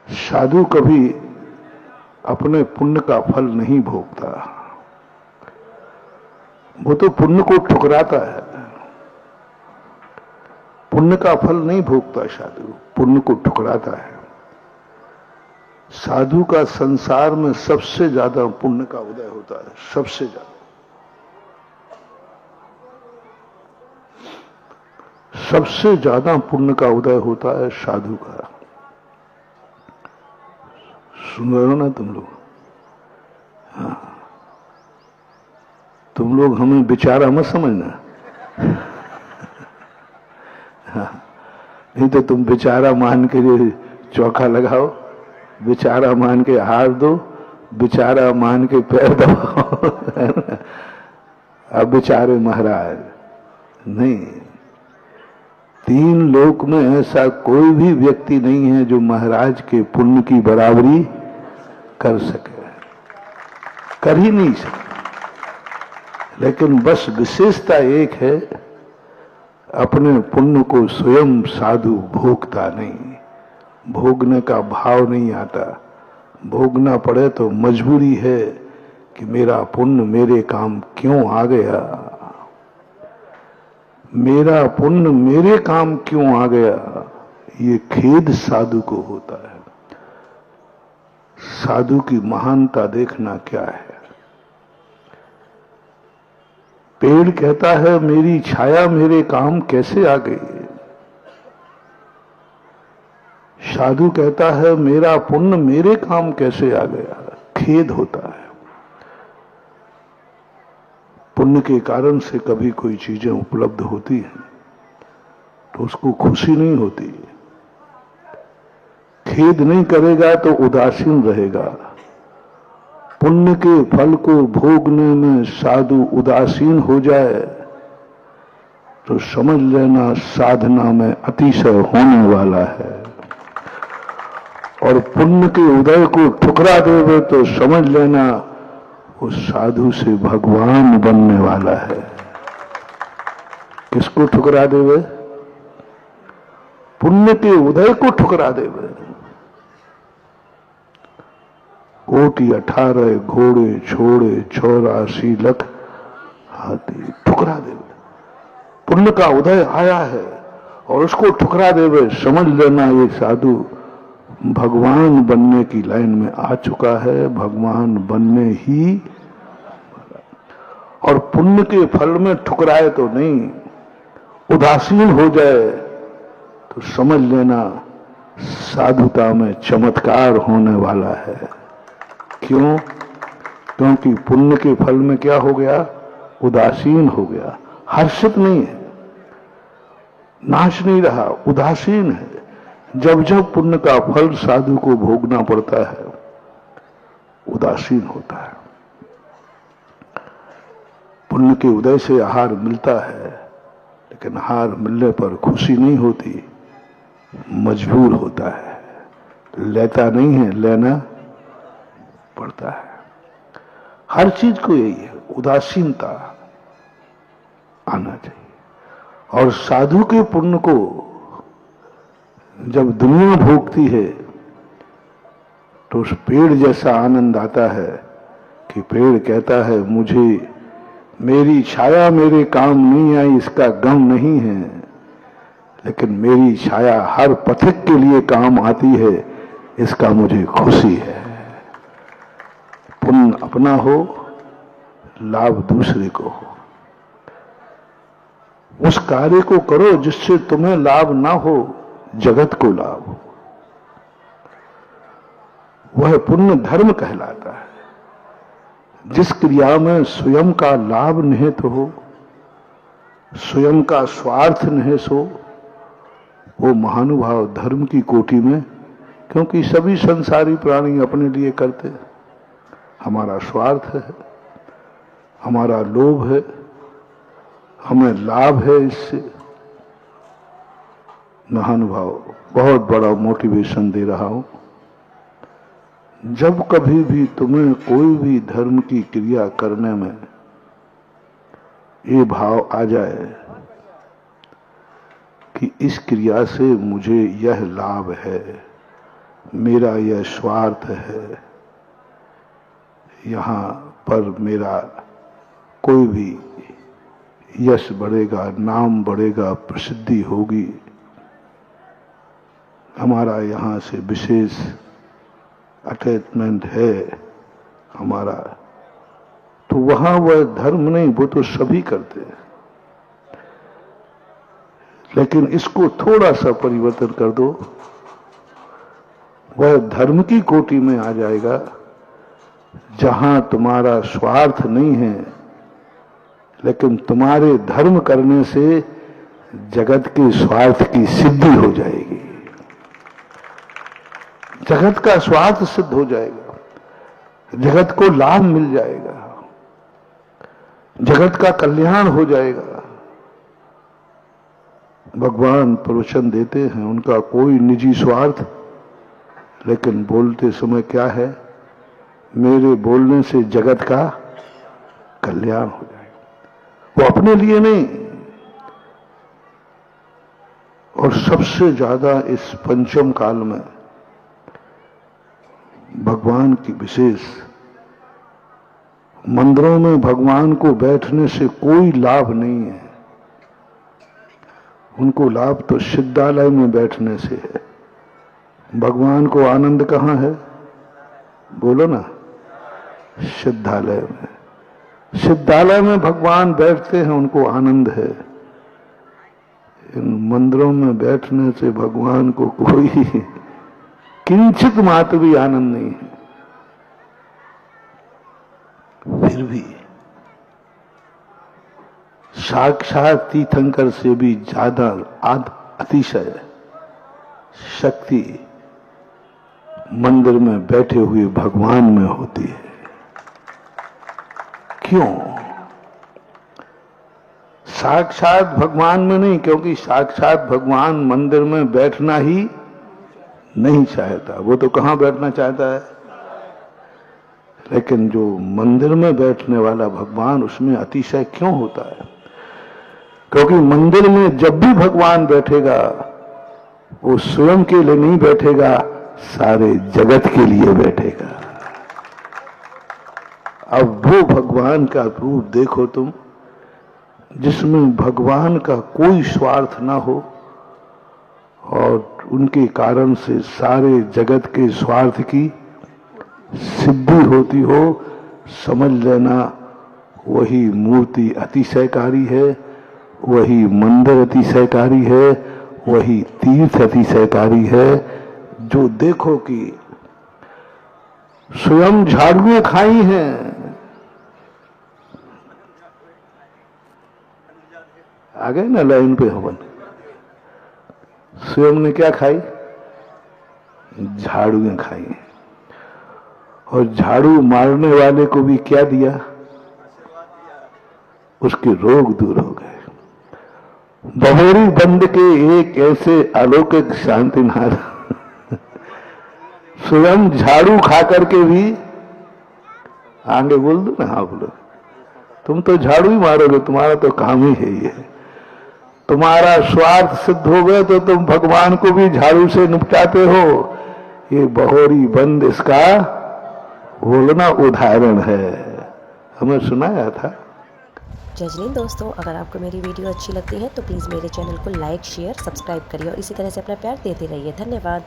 साधु कभी अपने पुण्य का फल नहीं भोगता, वो तो पुण्य को ठुकराता है। पुण्य का फल नहीं भोगता साधु, पुण्य को ठुकराता है। साधु का संसार में सबसे ज्यादा पुण्य का उदय होता है, सबसे ज्यादा। सबसे ज्यादा पुण्य का उदय होता है साधु का। सुन रहे हो ना तुम लोग? हाँ, तुम लोग हमें बेचारा मत समझना। हाँ, नहीं तो तुम बेचारा मान के चौका लगाओ, बेचारा मान के हार दो, बेचारा मान के पैर दबाओ। अब बेचारे महाराज नहीं। तीन लोक में ऐसा कोई भी व्यक्ति नहीं है जो महाराज के पुण्य की बराबरी कर सके, कर ही नहीं सके। लेकिन बस विशेषता एक है, अपने पुण्य को स्वयं साधु भोगता नहीं, भोगने का भाव नहीं आता। भोगना पड़े तो मजबूरी है कि मेरा पुण्य मेरे काम क्यों आ गया, मेरा पुण्य मेरे काम क्यों आ गया, ये खेद साधु को होता है। साधु की महानता देखना क्या है। पेड़ कहता है मेरी छाया मेरे काम कैसे आ गई, साधु कहता है मेरा पुण्य मेरे काम कैसे आ गया। खेद होता है। पुण्य के कारण से कभी कोई चीजें उपलब्ध होती हैं तो उसको खुशी नहीं होती। खेद नहीं करेगा तो उदासीन रहेगा। पुण्य के फल को भोगने में साधु उदासीन हो जाए तो समझ लेना साधना में अतिशय होने वाला है। और पुण्य के उदय को ठुकरा देवे तो समझ लेना वो साधु से भगवान बनने वाला है। किसको ठुकरा देवे? पुण्य के उदय को ठुकरा देवे। कोटि 18 घोड़े छोड़े 84 लाख हाथी, ठुकरा देवे। पुण्य का उदय आया है और उसको ठुकरा देवे, समझ लेना ये साधु भगवान बनने की लाइन में आ चुका है, भगवान बनने ही। और पुण्य के फल में ठुकराए तो नहीं, उदासीन हो जाए तो समझ लेना साधुता में चमत्कार होने वाला है। क्यों? क्योंकि पुण्य के फल में क्या हो गया? उदासीन हो गया। हर्षित नहीं है, नाश नहीं रहा, उदासीन है। जब जब पुण्य का फल साधु को भोगना पड़ता है उदासीन होता है। पुण्य के उदय से आहार मिलता है, लेकिन आहार मिलने पर खुशी नहीं होती, मजबूर होता है। लेता नहीं है, लेना पड़ता है। हर चीज को यही है, उदासीनता आना चाहिए। और साधु के पुण्य को जब दुनिया भोगती है तो उस पेड़ जैसा आनंद आता है कि पेड़ कहता है मुझे मेरी छाया मेरे काम नहीं आई, इसका गम नहीं है, लेकिन मेरी छाया हर पथिक के लिए काम आती है, इसका मुझे खुशी है। पुण्य अपना हो, लाभ दूसरे को हो। उस कार्य को करो जिससे तुम्हें लाभ ना हो, जगत को लाभ हो। वह पुण्य धर्म कहलाता है। जिस क्रिया में स्वयं का लाभ निहित हो, स्वयं का स्वार्थ निहित हो, वो महानुभाव धर्म की कोटि में। क्योंकि सभी संसारी प्राणी अपने लिए करते हैं। हमारा स्वार्थ है, हमारा लोभ है, हमें लाभ है इससे। महानुभाव बहुत बड़ा मोटिवेशन दे रहा हूं। जब कभी भी तुम्हें कोई भी धर्म की क्रिया करने में ये भाव आ जाए कि इस क्रिया से मुझे यह लाभ है, मेरा यह स्वार्थ है, यहाँ पर मेरा कोई भी यश बढ़ेगा, नाम बढ़ेगा, प्रसिद्धि होगी, हमारा यहाँ से विशेष अटैचमेंट है हमारा, तो वहां वह धर्म नहीं, वो तो सभी करते हैं। लेकिन इसको थोड़ा सा परिवर्तन कर दो, वह धर्म की कोटि में आ जाएगा जहां तुम्हारा स्वार्थ नहीं है, लेकिन तुम्हारे धर्म करने से जगत के स्वार्थ की सिद्धि हो जाएगी, जगत का स्वार्थ सिद्ध हो जाएगा, जगत को लाभ मिल जाएगा, जगत का कल्याण हो जाएगा। भगवान प्रवचन देते हैं, उनका कोई निजी स्वार्थ, लेकिन बोलते समय क्या है, मेरे बोलने से जगत का कल्याण हो जाएगा, वो अपने लिए नहीं। और सबसे ज्यादा इस पंचम काल में भगवान की विशेष, मंदिरों में भगवान को बैठने से कोई लाभ नहीं है, उनको लाभ तो सिद्धालय में बैठने से है। भगवान को आनंद कहां है, बोलो ना, सिद्धालय में। सिद्धालय में भगवान बैठते हैं, उनको आनंद है। इन मंदिरों में बैठने से भगवान को कोई किंचित मात्र भी आनंद नहीं है। फिर भी साक्षात तीर्थंकर से भी ज्यादा अतिशय शक्ति मंदिर में बैठे हुए भगवान में होती है। क्यों? साक्षात भगवान में नहीं, क्योंकि साक्षात भगवान मंदिर में बैठना ही नहीं चाहता, वो तो कहां बैठना चाहता है। लेकिन जो मंदिर में बैठने वाला भगवान, उसमें अतिशय क्यों होता है? क्योंकि मंदिर में जब भी भगवान बैठेगा, वो स्वयं के लिए नहीं बैठेगा, सारे जगत के लिए बैठेगा। अब वो भगवान का रूप देखो तुम, जिसमें भगवान का कोई स्वार्थ ना हो और उनके कारण से सारे जगत के स्वार्थ की सिद्धि होती हो। समझ लेना, वही मूर्ति अतिशयकारी है, वही मंदिर अतिशयकारी है, वही तीर्थ अतिशयकारी है। जो देखो कि स्वयं झाड़ुएं खाई हैं, आ गए ना लाइन पे हवन, स्वयं ने क्या खाई? झाड़ुएं खाई। और झाड़ू मारने वाले को भी क्या दिया? उसके रोग दूर हो गए। बहोरी बंद के एक ऐसे अलौकिक शांतिनाथ स्वयं झाड़ू खा करके भी, आगे बोल दो ना, हाँ बोलो, तुम तो झाड़ू ही मारोगे, तुम्हारा तो काम ही है ये। तुम्हारा स्वार्थ सिद्ध हो गया तो तुम भगवान को भी झाड़ू से निपटाते हो। ये बहोरी बंद इसका बोलना उदाहरण है, हमें सुनाया था। जय हिंद दोस्तों, अगर आपको मेरी वीडियो अच्छी लगती है तो प्लीज़ मेरे चैनल को लाइक, शेयर, सब्सक्राइब करिए और इसी तरह से अपना प्यार देते रहिए। धन्यवाद।